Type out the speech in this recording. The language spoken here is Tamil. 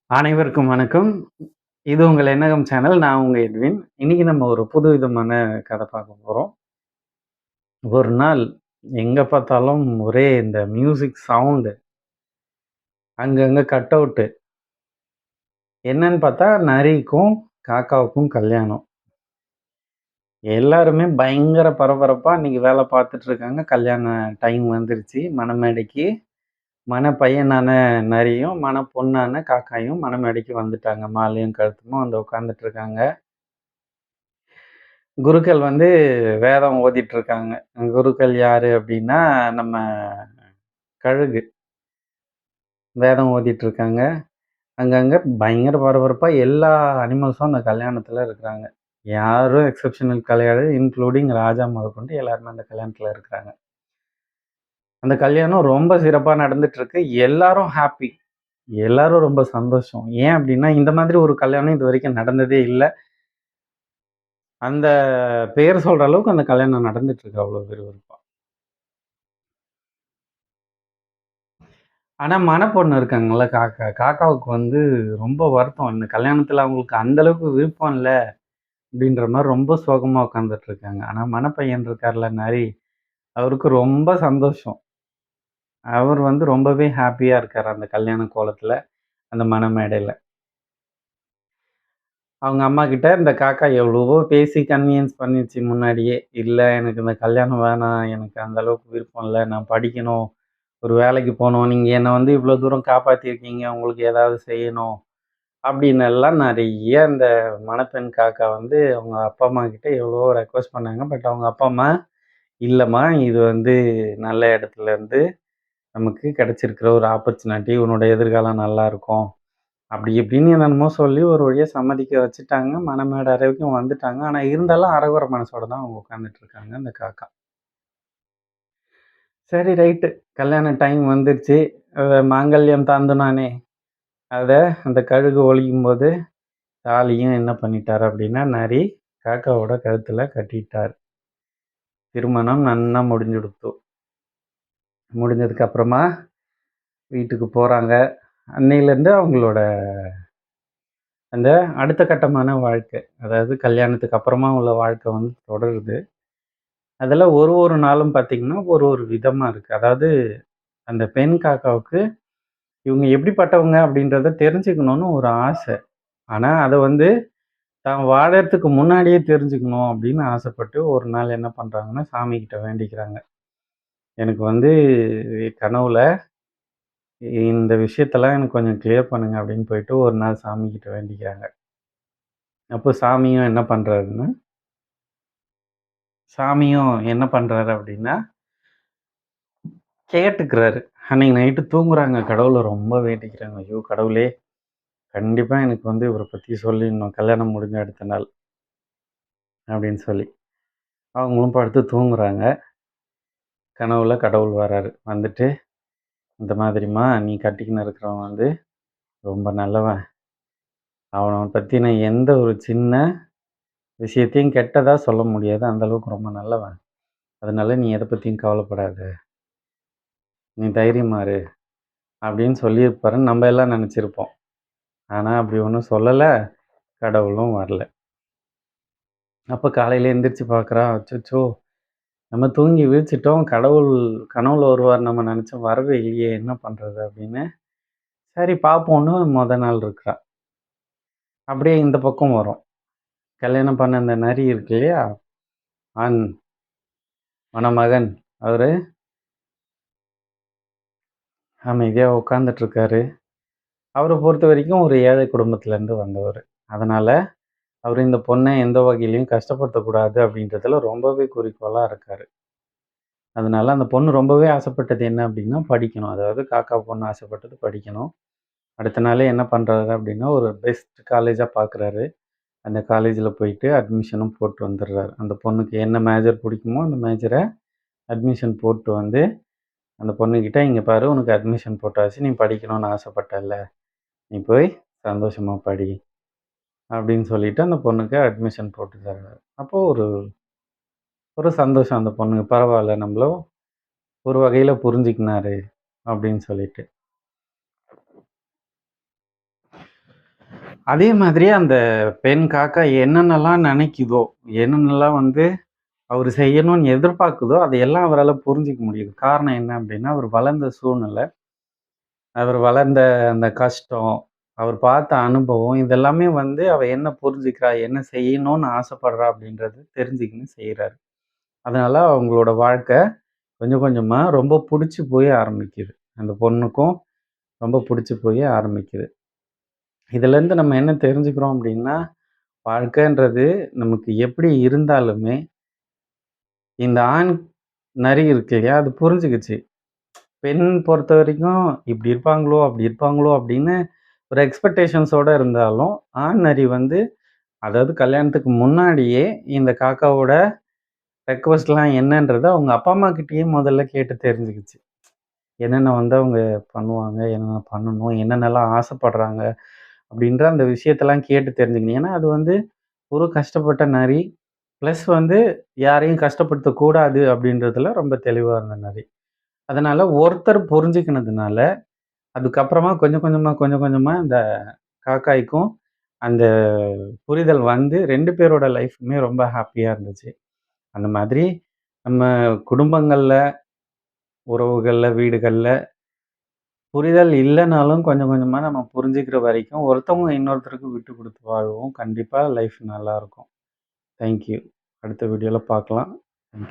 அனைவருக்கும் வணக்கம். இது உங்கள் எண்ணகம் சேனல். நான் உங்க எட்வின். இன்னைக்கு நம்ம ஒரு புது விதமான கதை பார்க்க போறோம். ஒரு நாள் எங்க பார்த்தாலும் ஒரே இந்த மியூசிக் சவுண்டு. அங்கங்க கட் அவுட்டு. என்னன்னு பார்த்தா நரிக்கும், காக்காவுக்கும் கல்யாணம். எல்லாருமே பயங்கர பரபரப்பா அன்னைக்கு வேலை பார்த்துட்டு இருக்காங்க. கல்யாண டைம் வந்துருச்சு. மணமேடைக்கு மணப்பையனான நரியும், மணப்பொண்ணான காக்காயும் மணமேடைக்கு வந்துட்டாங்க. மாலையும் கழுத்துமா வந்து உட்காந்துட்டு இருக்காங்க. குருக்கள் வந்து வேதம் ஓதிட்டுருக்காங்க. குருக்கள் யாரு அப்டின்னா, நம்ம கழுகு. வேதம் ஓதிட்டுருக்காங்க. அங்கங்க பயங்கர பரபரப்பா எல்லா அனிமல்ஸும் அந்த கல்யாணத்துல இருக்கிறாங்க. யாரும் எக்செப்ஷனல் கிடையாது. இன்க்ளூடிங் ராஜா முதற்கொண்டு எல்லாருமே அந்த கல்யாணத்துல இருக்கிறாங்க. அந்த கல்யாணம் ரொம்ப சிறப்பா நடந்துட்டுருக்கு. எல்லாரும் ஹேப்பி. எல்லாரும் ரொம்ப சந்தோஷம். ஏன் அப்டின்னா, இந்த மாதிரி ஒரு கல்யாணம் இதுவரைக்கும் நடந்ததே இல்ல. அந்த பேர் சொல்ற அளவுக்கு அந்த கல்யாணம் நடந்துட்டுருக்கு அவ்ளோ விறுவிறுப்பா. ஆனா, மணப்பொண்ணு இருக்காங்கல்ல காக்கா. காக்காவுக்கு வந்து ரொம்ப வருத்தம். இந்த கல்யாணத்துல அவங்களுக்கு அந்த அளவுக்கு விருப்பம் இல்ல, அப்படின்ற மாரி ரொம்ப சோகமா உட்காந்துட்டு இருக்காங்க. ஆனா, மணப்பையன் இருக்கார்ல நரி, அவருக்கு ரொம்ப சந்தோஷம். அவர் வந்து ரொம்பவே ஹேப்பியா இருக்காரு அந்த கல்யாண கோலத்துல, அந்த மணமேடையில. அவங்க அம்மாகிட்ட இந்த காக்கா எவ்வளவோ பேசி கன்வியன்ஸ் பண்ணிருச்சு முன்னாடியே. "இல்ல எனக்கு இந்த கல்யாணம் வேணாம். எனக்கு அந்த அளவுக்கு விருப்பம் இல்ல. நான் படிக்கணும். ஒரு வேலைக்கு போணும். நீங்க என்ன வந்து இவ்வளோ தூரம் காப்பாத்தியிருக்கீங்க. உங்களுக்கு ஏதாவது செய்யணும்." அப்படின்னு எல்லாம் நெறைய இந்த மணப்பெண் காக்கா வந்து அவங்க அப்பா, அம்மா கிட்ட எவ்வளவோ ரெக்வெஸ்ட் பண்ணாங்க. பட் அவங்க அப்பா, அம்மா, "இல்லம்மா, இது வந்து நல்ல இடத்துல இருந்து நமக்கு கிடைச்சிருக்கிற ஒரு ஆப்பர்ச்சுனிட்டி. உன்னோட எதிர்காலம் நல்லாருக்கும்." அப்படி இப்படின்னு என்னென்னமோ சொல்லி ஒரு வழியா சம்மதிக்க வச்சுட்டாங்க. மணமேடை வரைக்கும் வந்துட்டாங்க. ஆனா இருந்தாலும் அரகொர மனசோட தான் அவங்க உட்காந்துட்டு இருக்காங்க, அந்த காக்கா. சரி ரைட்டு. கல்யாண டைம் வந்துருச்சு. மாங்கல்யம் தாந்துனானே. அத அந்த கழுகு ஒலிக்கும்போது தாலியும் என்ன பண்ணிட்டாரு அப்படின்னா, நரி காக்காவோட கழுத்துல கட்டிட்டார். திருமணம் நன்னா முடிஞ்சுடுத்து. முடிஞ்சதுக்கு அப்புறமா வீட்டுக்கு போறாங்க. அன்னையிலேருந்து அவங்களோட அந்த அடுத்த கட்டமான வாழ்க்கை. அதாவது கல்யாணத்துக்கு அப்புறமா உள்ள வாழ்க்கை வந்து தொடருது. அதுல ஒரு ஒரு நாளும் பார்த்தீங்கன்னா, ஒரு ஒரு விதமா இருக்கு. அதாவது அந்த பெண் காக்காவுக்கு இவங்க எப்படிப்பட்டவங்க அப்படின்றத தெரிஞ்சுக்கணும்னு ஒரு ஆசை. ஆனா, அத வந்து தான் வாழறதுக்கு முன்னாடியே தெரிஞ்சுக்கணும் அப்படின்னு ஆசைப்பட்டு, ஒரு நாள் என்ன பண்றாங்கன்னா, சாமிகிட்ட வேண்டிக்கிறாங்க. எனக்கு வந்து கனவுல இந்த விஷயத்தெல்லாம் எனக்கு கொஞ்சம் கிளியர் பண்ணுங்க அப்படின்னு போயிட்டு ஒரு நாள் சாமிகிட்ட வேண்டிக்கிறாங்க. அப்போ சாமியும் என்ன பண்றாரு அப்படின்னா, கேட்டுக்கிறாரு. அன்னைக்கு நைட்டு தூங்குறாங்க. கடவுள ரொம்ப வேண்டிக்கிறாங்க. ஐயோ கடவுளே! கண்டிப்பா எனக்கு வந்து இவர பத்தி சொல்லிடணும். கல்யாணம் முடிஞ்ச அடுத்த நாள் அப்படின்னு சொல்லி. அவங்களும் படுத்து தூங்குறாங்க. கனவுல கடவுள் வராரு. வந்துட்டு, "இந்த மாதிரிம்மா நீ கட்டிக்கின்னு இருக்கிறவன் வந்து ரொம்ப நல்லவன். அவன பத்தின எந்த ஒரு சின்ன விஷயத்தையும் கெட்டதா சொல்ல முடியாது. அந்த அளவுக்கு ரொம்ப நல்லவன். அதனால நீ எத பத்தியும் கவலைப்படாத. நீ தைரியமா இரு." அப்படின்னு சொல்லியிருப்பாருன்னு நம்ம எல்லாம் நெனச்சிருப்போம். ஆனா அப்படி ஒண்ணும் சொல்லல. கடவுளும் வரல. அப்ப காலையில எந்திரிச்சு பார்க்குறா, அச்சச்சோ! நம்ம தூங்கி விழிச்சுட்டோம். கடவுள் கனவுல வருவார் நம்ம நெனச்சோம். வரவே இல்லையே! என்ன பண்றது? அப்படின்னு. சரி பார்ப்போம்ன்னு மொத நாள் இருக்கிறா. அப்படியே இந்த பக்கம் வரும். கல்யாணம் பண்ண அந்த நரி இருக்கு இல்லையா? ஆண் மணமகன். அவரு அமைதியா உட்காந்துட்டுருக்காரு. அவர பொறுத்தவரைக்கும் ஒரு ஏழை குடும்பத்திலேருந்து வந்தவரு. அதனால, அவரு இந்த பொண்ண எந்த வகையிலயும் கஷ்டப்படுத்தக்கூடாது அப்படின்றதுல ரொம்பவே குறிக்கோளா இருக்காரு. அதனால அந்த பொண்ணு ரொம்பவே ஆசைப்பட்டது என்ன அப்படின்னா, படிக்கணும். அதாவது காக்கா பொண்ணு ஆசைப்பட்டது படிக்கணும். அடுத்த நாளே என்ன பண்றாரு அப்படின்னா, ஒரு பெஸ்ட் காலேஜா பார்க்குறாரு. அந்த காலேஜில போயிட்டு அட்மிஷனும் போட்டு வந்துடுறாரு. அந்த பொண்ணுக்கு என்ன மேஜர் பிடிக்குமோ, அந்த மேஜர அட்மிஷன் போட்டு வந்து, அந்த பொண்ணுகிட்ட, "இங்க பாரு உனக்கு அட்மிஷன் போட்டாச்சு. நீ படிக்கணும்னு ஆசைப்பட்டல்ல. நீ போய் சந்தோஷமா படி." அப்படின்னு சொல்லிட்டு அந்த பொண்ணுக்கு அட்மிஷன் போட்டு தர்றாரு. அப்போ ஒரு ஒரு சந்தோஷம் அந்த பொண்ணுக்கு. பரவால்ல நம்மள ஒரு வகையில புரிஞ்சுக்கினாரு அப்படின்னு சொல்லிட்டு. அதே மாதிரி அந்த பெண் காக்கா என்னென்னலாம் நெனைக்குதோ, என்னென்னலாம் வந்து அவரு செய்யணும்னு எதிர்பார்க்குதோ, அதையெல்லாம் அவரால புரிஞ்சுக்க முடியுது. காரணம் என்ன அப்டின்னா, அவர் வளர்ந்த சூழ்நிலை, அவர் வளர்ந்த அந்த கஷ்டம், அவர் பார்த்த அனுபவம், இதெல்லாமே வந்து அவ என்ன புரிஞ்சுக்கிறா, என்ன செய்யணும்னு ஆசைப்படுறா அப்டின்றது தெரிஞ்சுக்கின்னு செய்றாரு. அதனால அவங்களோட வாழ்க்கை கொஞ்சம் கொஞ்சமா ரொம்ப புடிச்சு போய் ஆரம்பிக்குது. அந்த பொண்ணுக்கும் ரொம்ப புடிச்சு போய் ஆரம்பிக்குது. இதுலேருந்து நம்ம என்ன தெரிஞ்சுக்கிறோம் அப்டின்னா, வாழ்க்கைன்றது நமக்கு எப்படி இருந்தாலுமே, இந்த ஆண் நரி இருக்கு இல்லையா? அது புரிஞ்சுக்கிச்சு. பெண் பொறுத்தவரைக்கும் இப்படி இருப்பாங்களோ, அப்படி இருப்பாங்களோ அப்படின்னு ஒரு எக்ஸ்பெக்டேஷன்ஸோட இருந்தாலும், ஆண் நரி வந்து அதாவது கல்யாணத்துக்கு முன்னாடியே இந்த காக்காவோட ரெக்வெஸ்ட்லாம் என்னன்றத அவங்க அப்பா, அம்மா கிட்டயே முதல்ல கேட்டு தெரிஞ்சுக்கிச்சு. என்னென்ன வந்து அவங்க பண்ணுவாங்க, என்னென்ன பண்ணணும், என்னென்னலாம் ஆசைப்படுறாங்க அப்படின்ற அந்த விஷயத்தெல்லாம் கேட்டு தெரிஞ்சுக்கணும். ஏன்னா, அது வந்து ஒரு கஷ்டப்பட்ட நரி. ப்ளஸ் வந்து யாரையும் கஷ்டப்படுத்தக்கூடாது அப்படின்றதுல ரொம்ப தெளிவா இருந்த நரி. அதனால ஒருத்தர் புரிஞ்சுக்கினதுனால, அதுக்கப்புறமா கொஞ்சம் கொஞ்சமா, கொஞ்சம் கொஞ்சமா இந்த காக்காய்க்கும் அந்த புரிதல் வந்து 2 பேரோட லைஃப்புமே ரொம்ப ஹாப்பியா இருந்துச்சு. அந்த மாதிரி நம்ம குடும்பங்கள்ல, உறவுகள்ல, வீடுகள்ல புரிதல் இல்லனாலும் கொஞ்சம் கொஞ்சமா நம்ம புரிஞ்சுக்கிற வரைக்கும் ஒருத்தவங்க இன்னொருத்தருக்கு விட்டு குடுத்து வாழ்வோம். கண்டிப்பா லைஃப் நல்லாருக்கும். Thank you. அடுத்த வீடியோல பார்க்கலாம். ம்.